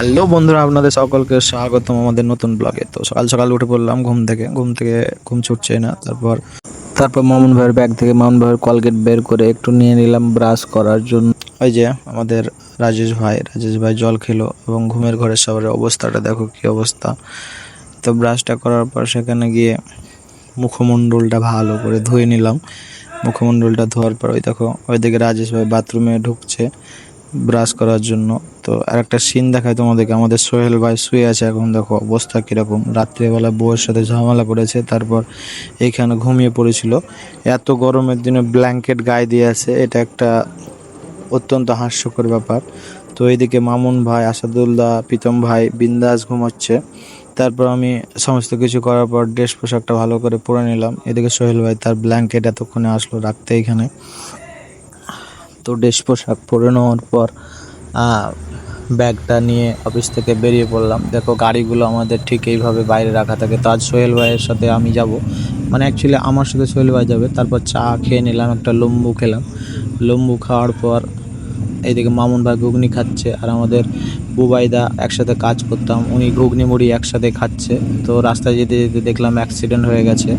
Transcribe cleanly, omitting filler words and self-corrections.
Hello বন্ধুরা, আপনাদের সকলকে স্বাগতম আমাদের নতুন ব্লগে। তো সকাল সকাল উঠে পড়লাম ঘুম থেকে ঘুম ছুটছে না। তারপর মামুন ভাইয়ের ব্যাগ থেকে মামুন ভাইয়ের কলগেট বের করে একটু নিয়ে নিলাম ব্রাশ করার জন্য। ওই যে আমাদের রাজেশ ভাই জল খেলো এবং ঘুমের ঘরের সবার অবস্থাটা দেখো কি অবস্থা। তো ব্রাশটা করার পর সেখানে গিয়ে মুখমণ্ডলটা ভালো করে ধুয়ে নিলাম। মুখমণ্ডলটা ধোয়ার পর ওই দেখো ওইদিকে রাজেশ ভাই বাথরুমে ঢুকছে ব্রাশ করার জন্য। তো আর একটা সিন দেখায় তোমাদেরকে, আমাদের সোহেল ভাই শুয়ে আছে এখন, দেখো অবস্থা কীরকম। রাত্রিবেলা বউয়ের সাথে ঝামেলা করেছে, তারপর এইখানে ঘুমিয়ে পড়েছিল। এত গরমের দিনে ব্ল্যাঙ্কেট গায়ে দিয়ে আছে, এটা একটা অত্যন্ত হাস্যকর ব্যাপার। তো এইদিকে মামুন ভাই, আসাদুল্লাহ, প্রীতম ভাই বিন্দাস ঘুমাচ্ছে। তারপর আমি সমস্ত কিছু করার পর ড্রেস পোশাকটা ভালো করে পরে নিলাম। এদিকে সোহেল ভাই তার ব্ল্যাঙ্কেট এতক্ষণে আসলো রাখতে এইখানে। তো ড্রেস পোশাক পরে নেওয়ার পর ব্যাগটা নিয়ে অফিস থেকে বেরিয়ে পড়লাম। দেখো গাড়িগুলো আমাদের ঠিক এইভাবে বাইরে রাখা থাকে। তো আজ সোহেল ভাইয়ের সাথে আমি যাব, মানে অ্যাকচুয়ালি আমার সাথে সোহেল ভাই যাবে। তারপর চা খেয়ে নিলাম, একটা লম্বু খেলাম। লম্বু খাওয়ার পর এইদিকে মামুন ভাই ঘুগনি খাচ্ছে, আর আমাদের বুবাইদা একসাথে কাজ করতাম, উনি ঘুগনি মুড়ি একসাথে খাচ্ছে। তো রাস্তায় যেতে যেতে দেখলাম অ্যাক্সিডেন্ট হয়ে গেছে।